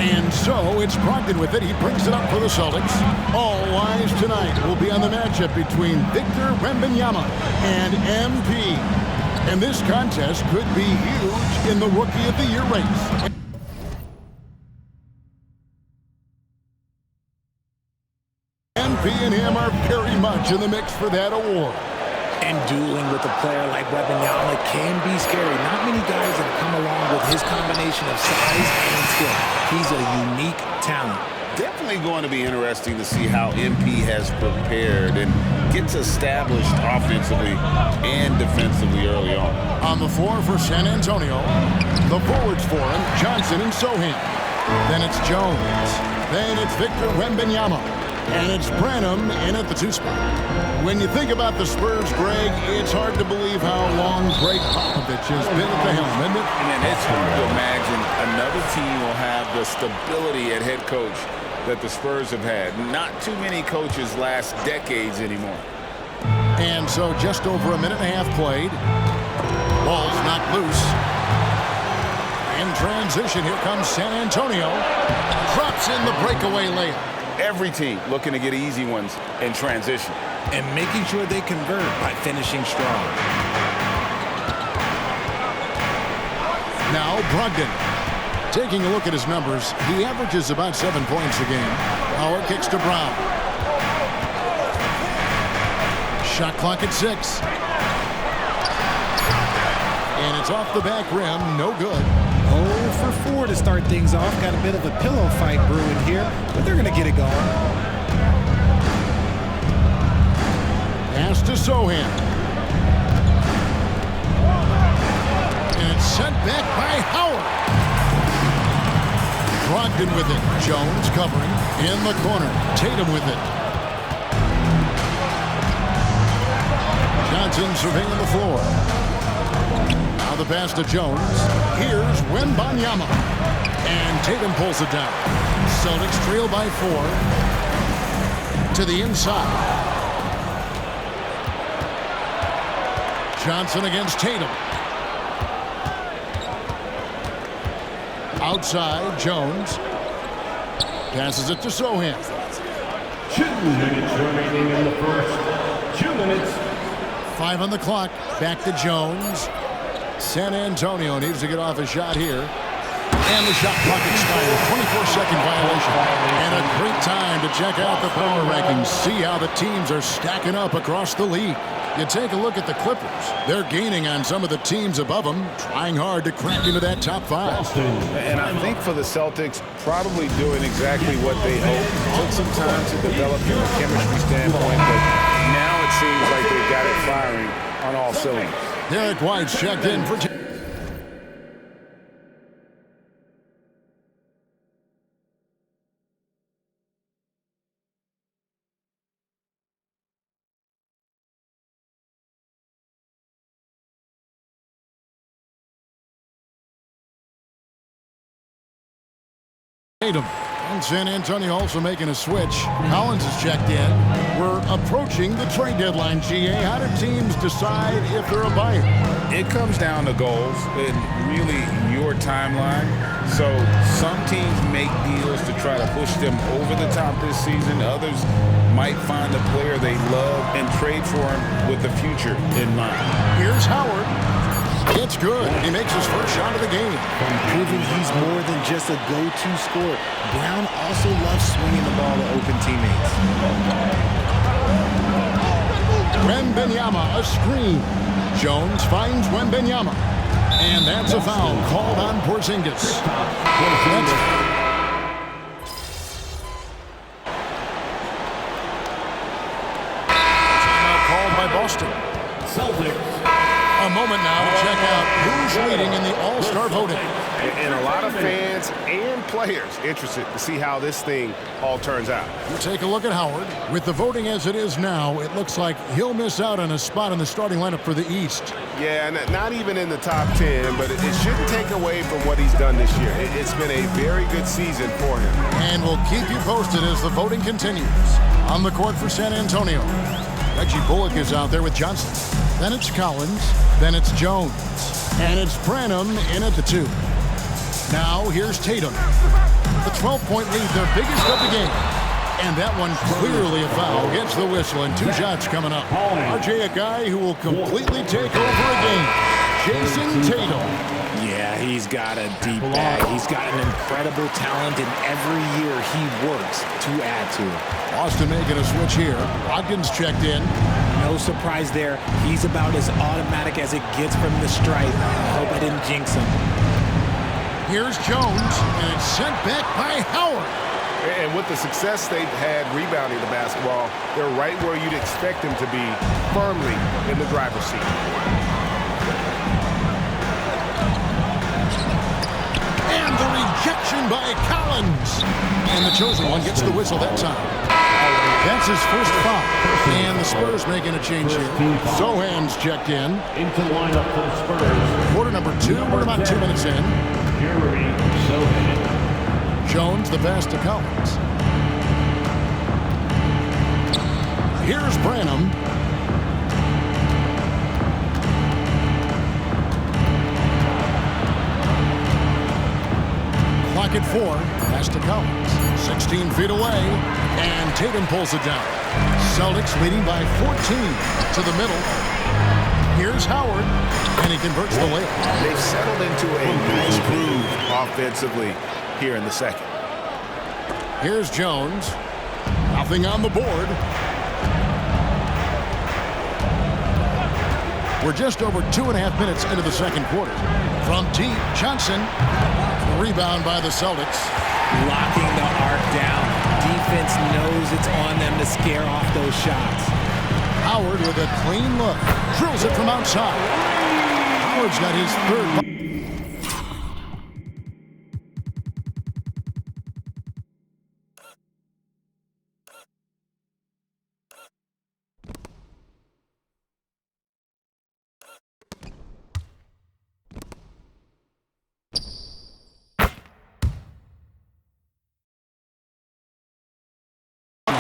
And so it's Brogdon with it. He brings it up for the Celtics. All eyes tonight will be on the matchup between Victor Wembanyama and MP. And this contest could be huge in the Rookie of the Year race. MP and him are very much in the mix for that award. And dueling with a player like Wembanyama can be scary. Not many guys have come along with his combination of size and skill. He's a unique talent. Definitely going to be interesting to see how MP has prepared and gets established offensively and defensively early on. On the floor for San Antonio, the forwards for him, Johnson and Sohan. Then it's Jones. Then it's Victor Wembanyama. And it's Branham in at the 2 spot. When you think about the Spurs, Greg, it's hard to believe how long Greg Popovich has been at the helm, isn't it? And it's hard to imagine another team will have the stability at head coach that the Spurs have had. Not too many coaches last decades anymore. And so just over a minute and a half played. Ball's knocked loose. In transition, here comes San Antonio. Drops in the breakaway layup. Every team looking to get easy ones in transition. And making sure they convert by finishing strong. Now Brogdon. Taking a look at his numbers, he averages about 7 points a game. Howard kicks to Brown. Shot clock at 6. And it's off the back rim, no good. 0 for 4 to start things off. Got a bit of a pillow fight brewing here, but they're going to get it going. Pass to Sohan. And it's sent back by Howard. Brogdon with it. Jones covering in the corner. Tatum with it. Johnson surveying the floor. Now the pass to Jones. Here's Wembanyama. And Tatum pulls it down. Celtics trail by 4. To the inside. Johnson against Tatum. Outside, Jones. Passes it to Sohan. 2 minutes remaining in the first. 2 minutes. 5 on the clock. Back to Jones. San Antonio needs to get off a shot here. And the shot clock expires. 24-second violation. And a great time to check out the power rankings. See how the teams are stacking up across the league. You take a look at the Clippers. They're gaining on some of the teams above them, trying hard to crack into that top 5. And I think for the Celtics, probably doing exactly what they hoped. Took some time to develop from a chemistry standpoint, but now it seems like they've got it firing on all cylinders. Derek White's checked in for... Tatum. And San Antonio also making a switch. Collins is checked in. We're approaching the trade deadline, GA. How do teams decide if they're a buyer? It comes down to goals and really your timeline. So some teams make deals to try to push them over the top this season. Others might find a player they love and trade for him with the future in mind. Here's Howard. It's good. He makes his first shot of the game. Proving he's more than just a go-to scorer. Brown also loves swinging the ball to open teammates. Wembanyama, a screen. Jones finds Wembanyama. And that's a foul called on Porzingis. Timeout called by Boston. Celtics. A moment now to check out who's leading in the All-Star voting. And a lot of fans and players interested to see how this thing all turns out. You take a look at Howard. With the voting as it is now, it looks like he'll miss out on a spot in the starting lineup for the East. Yeah, not even in the top 10, but it shouldn't take away from what he's done this year. It's been a very good season for him. And we'll keep you posted as the voting continues. On the court for San Antonio, Reggie Bullock is out there with Johnson. Then it's Collins. Then it's Jones. And it's Branham in at the 2. Now here's Tatum. The 12-point lead, their biggest of the game. And that one clearly a foul. Gets the whistle, and 2 shots coming up. RJ, a guy who will completely take over a game. Jason Tatum. Yeah, he's got a deep bag. He's got an incredible talent, and every year he works to add to it. Austin making a switch here. Watkins checked in. No surprise there. He's about as automatic as it gets from the stripe. I hope I didn't jinx him. Here's Jones, and it's sent back by Howard. And with the success they've had rebounding the basketball, they're right where you'd expect them to be, firmly in the driver's seat. And the rejection by Collins. And the chosen one gets the whistle that time. That's his first foul. And the Spurs making a change here. Sohan's checked in. Into lineup for the Spurs. Quarter number 2. We're about 2 minutes in. Jeremy Sohan. Jones, the pass to Collins. Here's Branham. Clock at 4. Pass to Collins. 16 feet away. And Tatum pulls it down. Celtics leading by 14 to the middle. Here's Howard. And he converts the layup. They've settled into a nice groove offensively here in the second. Here's Jones. Nothing on the board. We're just over 2.5 minutes into the second quarter. From deep, Johnson. Rebound by the Celtics. Locking the arc down. Defense knows it's on them to scare off those shots. Howard with a clean look. Drills it from outside. Howard's got his third.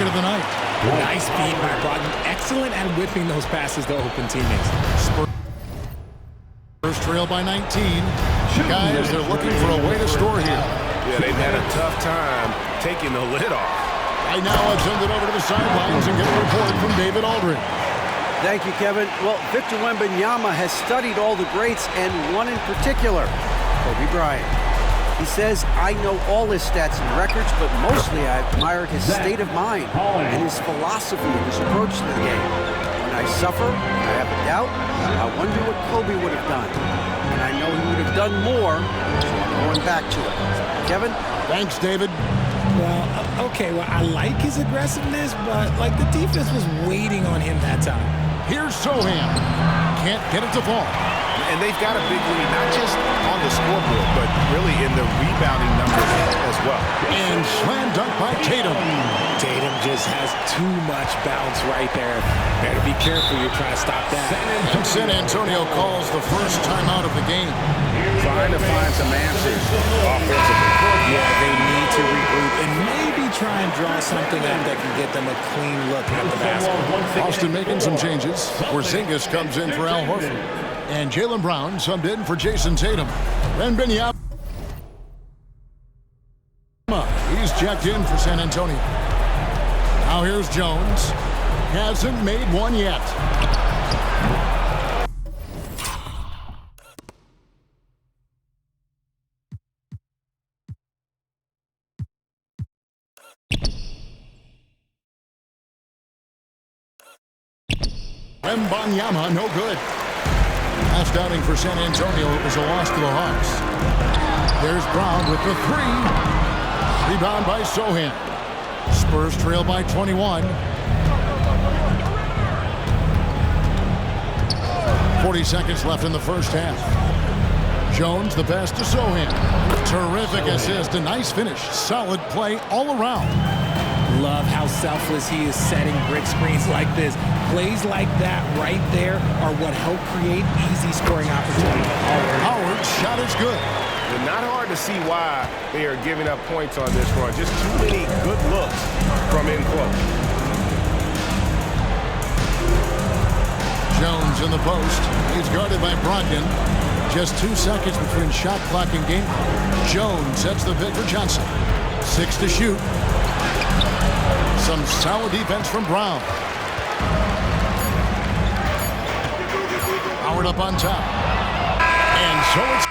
Of the night. Nice feed by Brogdon. Excellent at whipping those passes to open teammates. Spurs trail by 19. Guys, they're looking for a way to score here. Yeah, they've had a tough time taking the lid off. Right now, I've sent it over to the sidelines and get a report from David Aldridge. Thank you, Kevin. Well, Victor Wembanyama has studied all the greats and one in particular, Kobe Bryant. He says, I know all his stats and records, but mostly I admired his state of mind and his philosophy and his approach to the game. When I suffer, when I have a doubt, I wonder what Kobe would have done. And I know he would have done more, so I'm going back to it. Kevin? Thanks, David. Well, okay, I like his aggressiveness, but the defense was waiting on him that time. Here's Sohan. Can't get it to fall. And they've got a big lead, not just on the scoreboard, but really in the rebounding numbers as well. And slam dunk by Tatum. Tatum just has too much bounce right there. Better be careful, you're trying to stop that. San Antonio calls the first timeout of the game. Trying to find some answers offensively. Yeah, they need to regroup and maybe try and draw something up that can get them a clean look at the basket. Austin making some changes. Porzingis comes in for Al Horford. And Jaylen Brown subbed in for Jason Tatum. Wembanyama. He's checked in for San Antonio. Now here's Jones. Hasn't made one yet. Wembanyama, no good. Last outing for San Antonio, it was a loss to the Hawks. There's Brown with the 3. Rebound by Sohan. Spurs trail by 21. 40 seconds left in the first half. Jones, the pass to Sohan. Terrific assist, a nice finish. Solid play all around. Love how selfless he is setting brick screens like this. Plays like that right there are what help create easy scoring opportunities. Howard's shot is good. And not hard to see why they are giving up points on this run. Just too many good looks from in close. Jones in the post. He's guarded by Brogdon. Just 2 seconds between shot clock and game. Jones sets the pick for Johnson. 6 to shoot. Some solid defense from Brown. Howard up on top. And so it's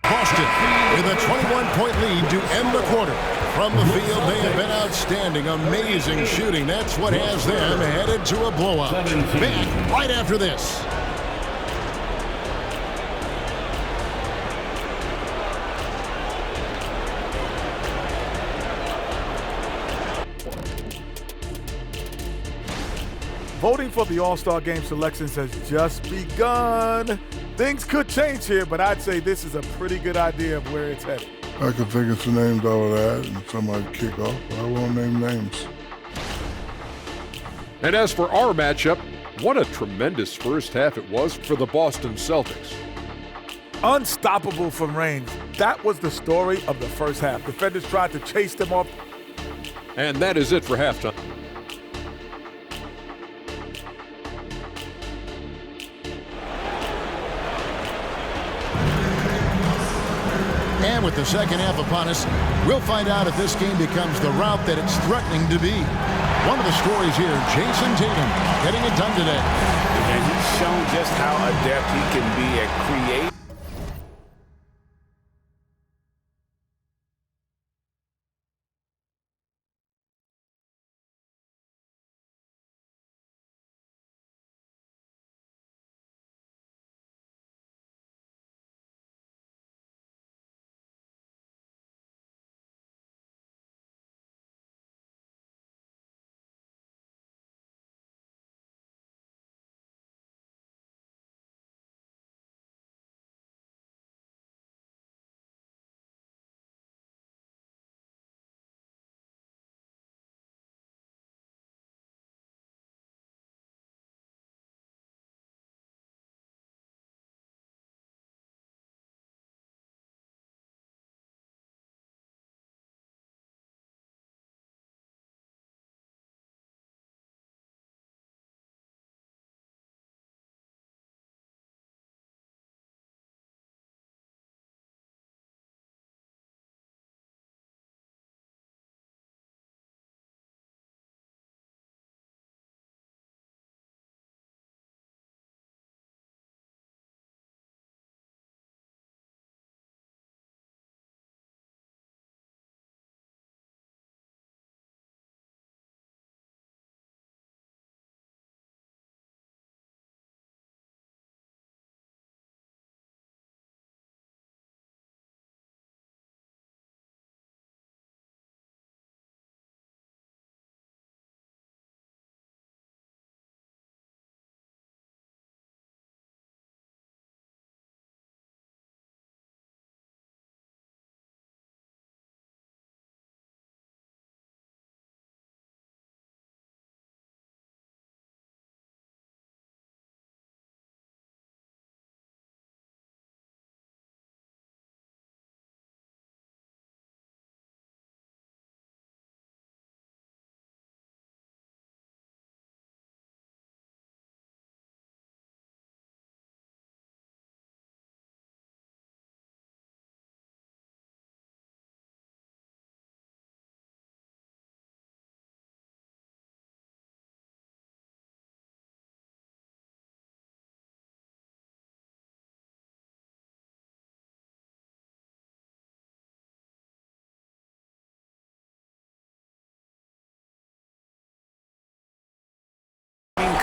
Boston with a 21-point lead to end the quarter. From the field, they have been outstanding. Amazing shooting. That's what has them headed to a blowout. Back right after this. Voting for the All-Star Game selections has just begun. Things could change here, but I'd say this is a pretty good idea of where it's headed. I could think of some names out of that and somebody kick off, but I won't name names. And as for our matchup, what a tremendous first half it was for the Boston Celtics. Unstoppable from range. That was the story of the first half. Defenders tried to chase them off. And that is it for halftime. And with the second half upon us, we'll find out if this game becomes the route that it's threatening to be. One of the stories here, Jason Tatum getting it done today. And he's shown just how adept he can be at creating.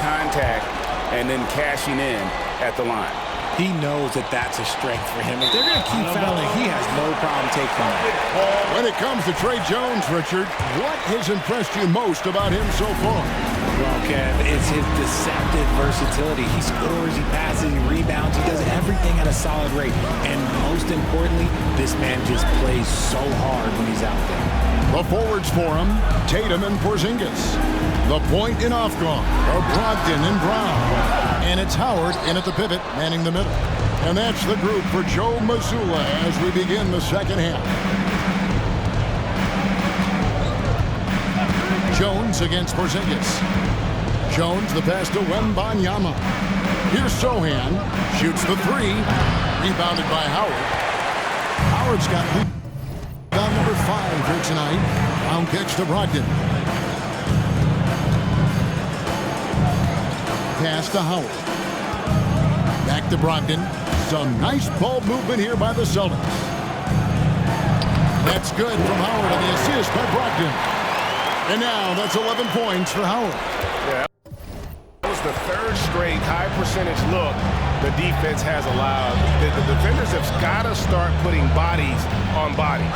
Contact and then cashing in at the line. He knows that that's a strength for him. If they're going to keep fouling, he has no problem taking that. When it comes to Trey Jones, Richard, what has impressed you most about him so far? Well, Kev, it's his deceptive versatility. He scores, he passes, he rebounds, he does everything at a solid rate. And most importantly, this man just plays so hard when he's out there. The forwards for him, Tatum and Porzingis. The point in Ofcom are Brogdon and Brown. And it's Howard in at the pivot, manning the middle. And that's the group for Joe Mazzulla as we begin the second half. Jones against Porzingis. Jones the pass to Wembanyama. Here's Sohan. Shoots the three. Rebounded by Howard. Howard's got rebound number 5 for tonight. Round kicks to Brogdon. Pass to Howard. Back to Brogdon. Some nice ball movement here by the Celtics. That's good from Howard on the assist by Brogdon. And now that's 11 points for Howard. Yeah, that was the third straight high percentage look the defense has allowed. The defenders have got to start putting bodies on bodies.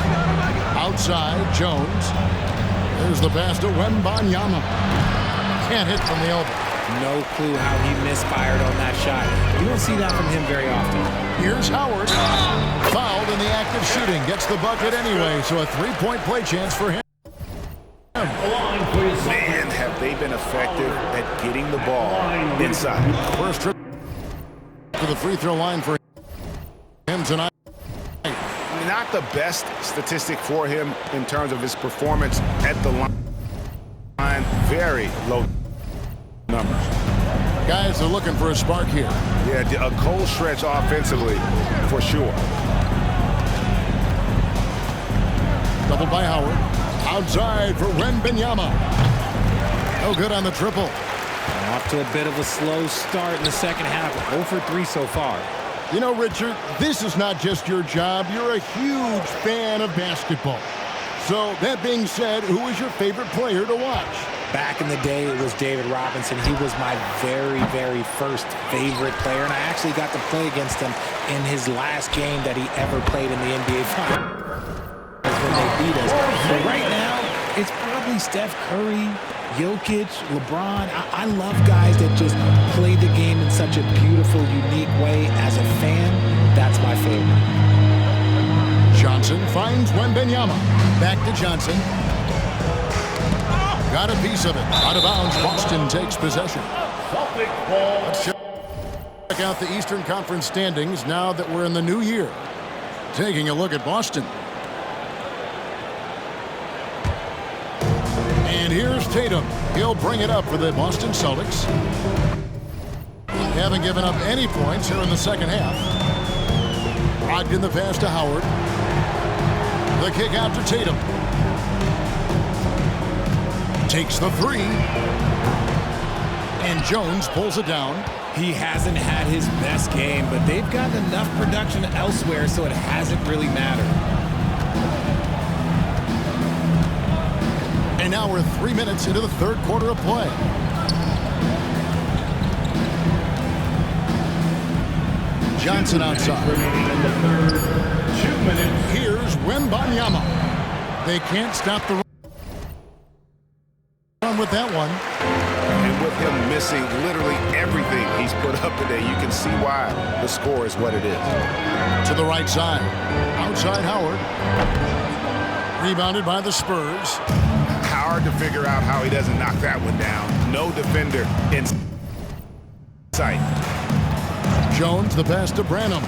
Outside, Jones. There's the pass to Wemby. Can't hit from the elbow. No clue how he misfired on that shot. You don't see that from him very often. Here's Howard. Fouled in the act of shooting. Gets the bucket anyway, so a three-point play chance for him. Man, have they been effective at getting the ball inside. First trip to the free throw line for him tonight. Not the best statistic for him in terms of his performance at the line. Very low numbers. Guys are looking for a spark here. Yeah, a cold stretch offensively for sure. Double by Howard. Outside for Wemby. No good on the triple. Off to a bit of a slow start in the second half. 0 for 3 so far. You know, Richard, this is not just your job. You're a huge fan of basketball. So, that being said, who is your favorite player to watch? Back in the day, it was David Robinson. He was my very, very first favorite player, and I actually got to play against him in his last game that he ever played in the NBA Finals when they beat us. But right now, it's probably Steph Curry, Jokic, LeBron. I love guys that just play the game in such a beautiful, unique way. As a fan, that's my favorite. Johnson finds Wemby. Back to Johnson. Got a piece of it. Out of bounds. Boston takes possession. Let's check out the Eastern Conference standings now that we're in the new year. Taking a look at Boston. And here's Tatum. He'll bring it up for the Boston Celtics. Haven't given up any points here in the second half. Brogdon the pass to Howard. The kick out to Tatum. Takes the three. And Jones pulls it down. He hasn't had his best game, but they've gotten enough production elsewhere, so it hasn't really mattered. And now we're 3 minutes into the third quarter of play. Johnson outside. Here's Wemby. They can't stop the run with that one. And with him missing literally everything he's put up today, you can see why the score is what it is. To the right side. Outside Howard. Rebounded by the Spurs. Hard to figure out how he doesn't knock that one down. No defender in sight. Jones, the pass to Branham.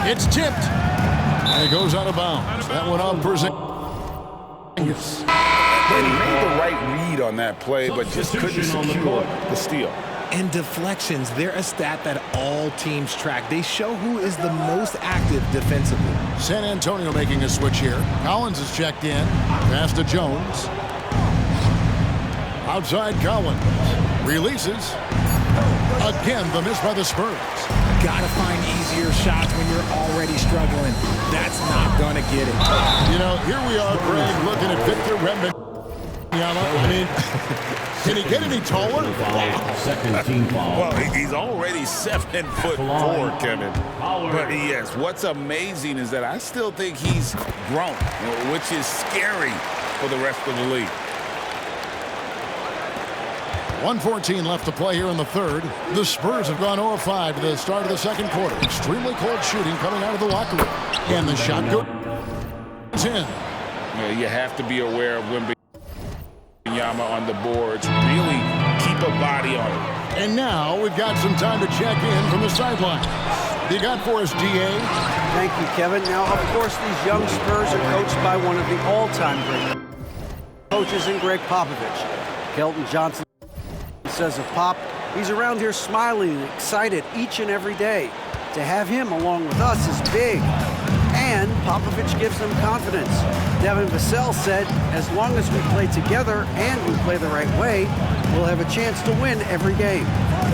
It's tipped. And it goes out of bounds. That one on Porzingis. And he made the right read on that play, but just couldn't secure the steal. And deflections, they're a stat that all teams track. They show who is the most active defensively. San Antonio making a switch here. Collins is checked in. Pass to Jones. Outside Collins. Releases. Again, the miss by the Spurs. Gotta find easier shots when you're already struggling. That's not gonna get it. You know, here we are, Greg, looking at Victor Wemby. I mean, can he get any taller? Well, he's already 7'4", Kevin. But yes, what's amazing is that I still think he's grown, which is scary for the rest of the league. 1:14 left to play here in the third. The Spurs have gone 0 of 5 to the start of the second quarter. Extremely cold shooting coming out of the locker room. And the shot goes in. Yeah, you have to be aware of Wemby on the boards. Really keep a body on it. And now we've got some time to check in from the sideline. You got for us, DA? Thank you, Kevin. Now, of course, these young Spurs are coached by one of the all-time great coaches in Greg Popovich. Kelton Johnson says of Pop, he's around here smiling and excited each and every day. To have him along with us is big. and Popovich gives them confidence. Devin Vassell said, as long as we play together and we play the right way, we'll have a chance to win every game.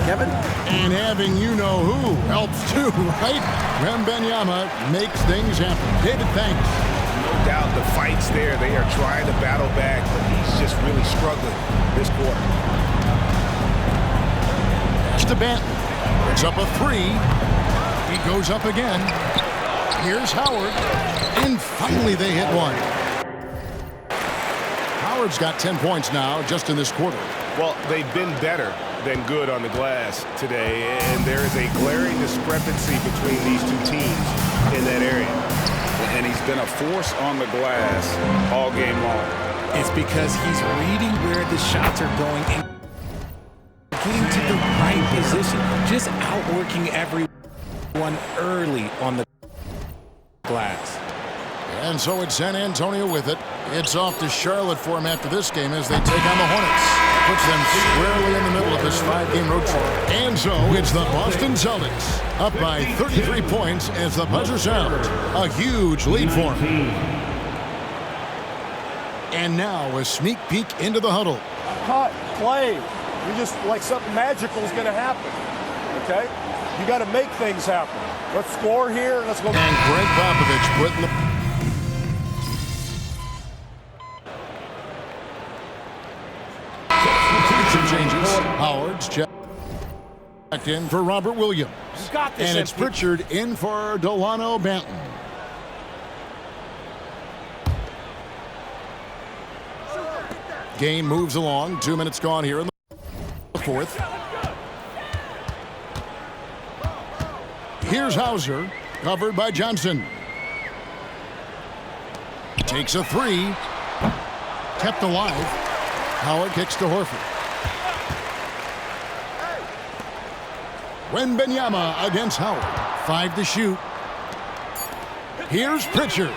Kevin? And having you-know-who helps too, right? Wembenyama makes things happen. David, thanks. No doubt the fight's there. They are trying to battle back, but he's just really struggling this quarter. Pass to Banton. Puts up a three. He goes up again. Here's Howard. And finally they hit one. Howard's got 10 points now just in this quarter. Well, they've been better than good on the glass today, and there is a glaring discrepancy between these two teams in that area. And he's been a force on the glass all game long. It's because he's reading where the shots are going and getting to the right position, just outworking everyone early on the glass. And so it's San Antonio with it. It's off to Charlotte for him after this game as they take on the Hornets. Puts them squarely in the middle of this 5-game road trip. And so it's the Boston Celtics up by 33 points as the buzzer sounds. A huge lead for them. And now a sneak peek into the huddle. Cut, play. You just like something magical is going to happen. Okay? You got to make things happen. Let's score here. Let's go. And Greg Popovich putting the some changes. Howard's checked in for Robert Williams. And it's Pritchard in for Delano Banton. Game moves along. 2 minutes gone here in the fourth. Here's Hauser, covered by Johnson. Takes a three. Kept alive. Howard kicks to Horford. Wembenyama against Howard. 5 to shoot. Here's Pritchard.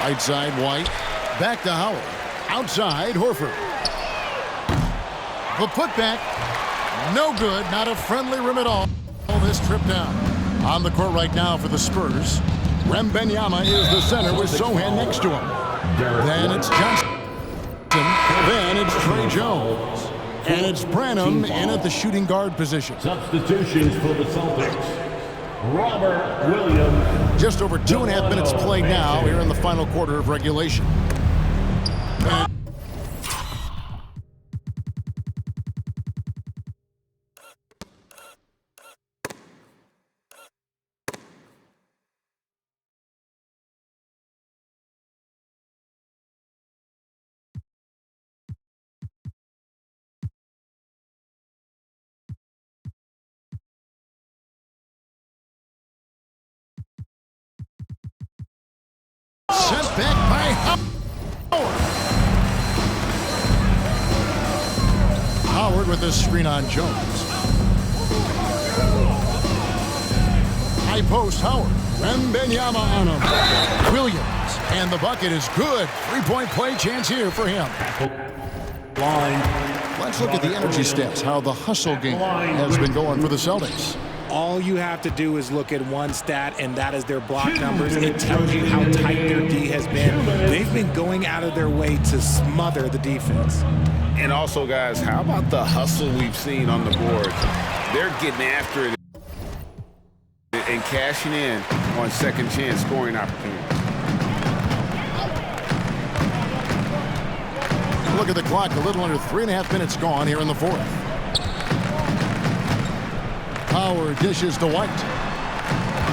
Right side, White. Back to Howard. Outside, Horford. The putback. No good. Not a friendly rim at all. This trip down. On the court right now for the Spurs. Wembenyama is the center with Sohan next to him. Then it's Johnson. Then it's Trey Jones. And it's Branham in at the shooting guard position. Substitutions for the Celtics. Robert Williams. Just over 2.5 minutes played now here in the final quarter of regulation. Sent back by Howard. Howard with this screen on Jones. High post Howard. Wembenyama on him. Williams. And the bucket is good. 3-point play chance here for him. Let's look at the energy stats, how the hustle game has been going for the Celtics. All you have to do is look at one stat, and that is their block numbers. It tells you how tight their D has been. They've been going out of their way to smother the defense. And also, guys, how about the hustle we've seen on the board? They're getting after it and cashing in on second chance scoring opportunities. Look at the clock, a little under 3.5 minutes gone here in the fourth. Howard dishes to White.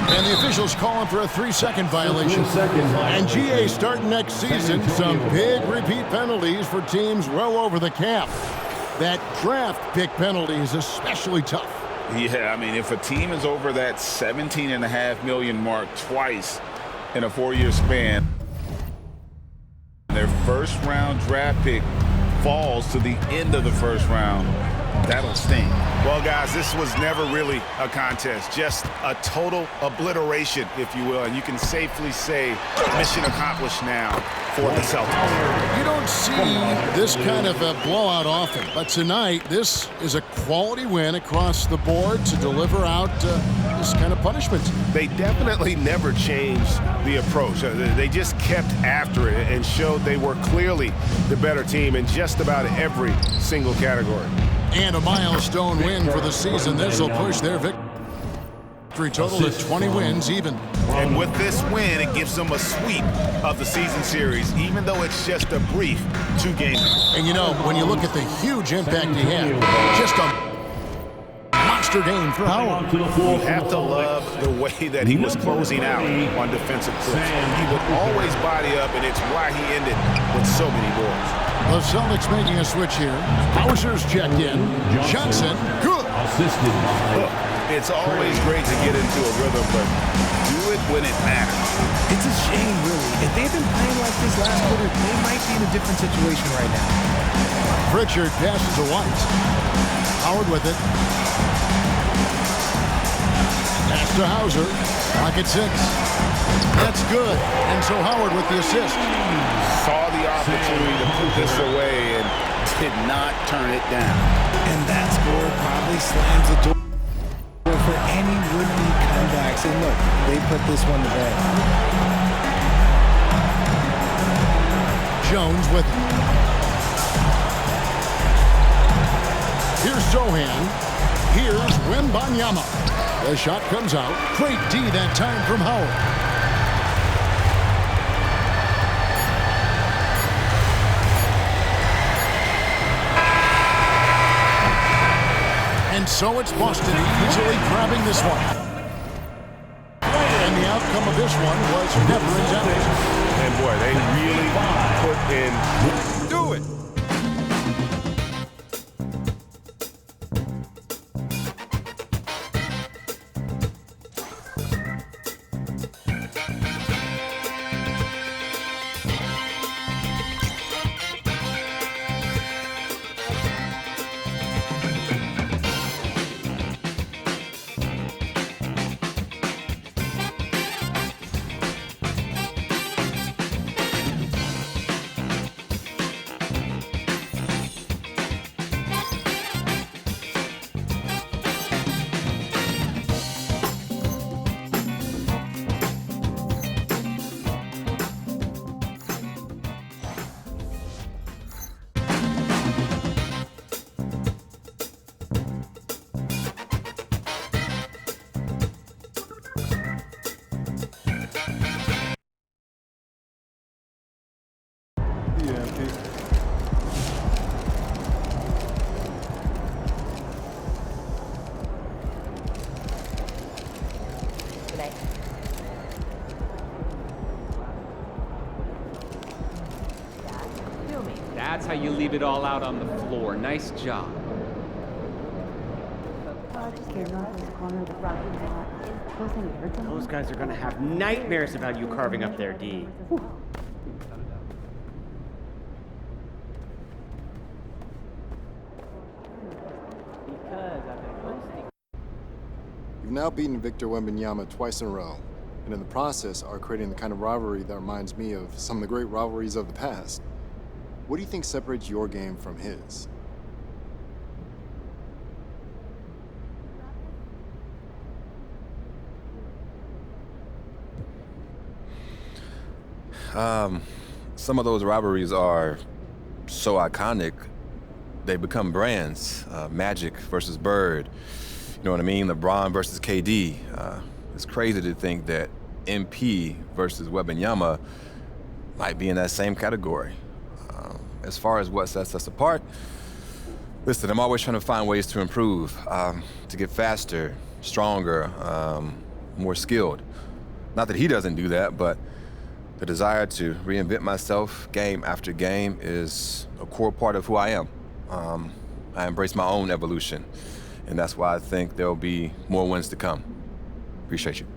And the officials calling for a 3-second violation. And GA starting next season, some big repeat penalties for teams well over the cap. That draft pick penalty is especially tough. Yeah, I mean, if a team is over that $17.5 million mark twice in a 4-year span, their first-round draft pick falls to the end of the first round. that'll sting. Well, guys, this was never really a contest, just a total obliteration, if you will. And you can safely say mission accomplished now for the Celtics. You don't see this kind of a blowout often, but tonight this is a quality win across the board to deliver out this kind of punishment. They definitely never changed the approach. They just kept after it and showed they were clearly the better team in just about every single category. And a milestone win for the season. This will push their victory total to 20 wins even. And with this win, it gives them a sweep of the season series, even though it's just a brief 2-game. And you know, when you look at the huge impact he had, just a monster game for Howard. You have to love the way that he was closing out on defensive clips. He would always body up, and it's why he ended with so many boards. The Celtics making a switch here. Hauser's checked in. Johnson, good. Look, it's always great to get into a rhythm, but do it when it matters. It's a shame, really. If they've been playing like this last quarter, they might be in a different situation right now. Pritchard passes to White. Howard with it. Pass to Hauser. Clock at 6. That's good. And so Howard with the assist. Saw the opportunity to put this away and did not turn it down. And that score probably slams the door for any would-be comebacks. And look, they put this one to bed. Jones with it. Here's Zohan. Here's Wembanyama. The shot comes out. Great D that time from Howard. And so it's Boston easily grabbing this one. And the outcome of this one was never in doubt. And boy, they really put in. Do it. That's how you leave it all out on the floor. Nice job. Those guys are going to have nightmares about you carving up their D. You've now beaten Victor Wembanyama twice in a row, and in the process are creating the kind of rivalry that reminds me of some of the great rivalries of the past. What do you think separates your game from his? Some of those rivalries are so iconic, they become brands. Magic versus Bird, you know what I mean? LeBron versus KD. It's crazy to think that MP versus Wembanyama might be in that same category. As far as what sets us apart, listen, I'm always trying to find ways to improve, to get faster, stronger, more skilled. Not that he doesn't do that, but the desire to reinvent myself game after game is a core part of who I am. I embrace my own evolution, and that's why I think there'll be more wins to come. Appreciate you.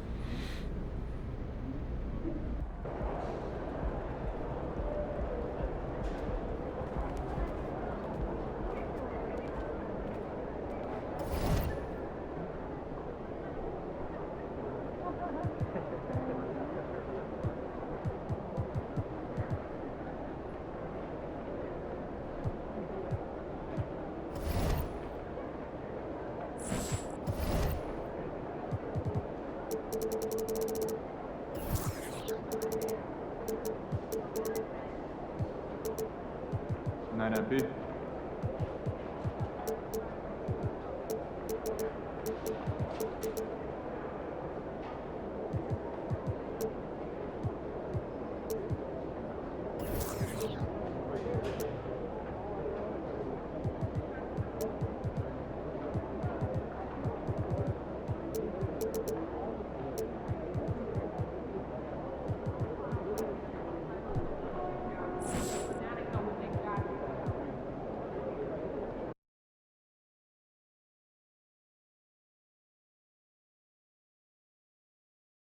9 at B.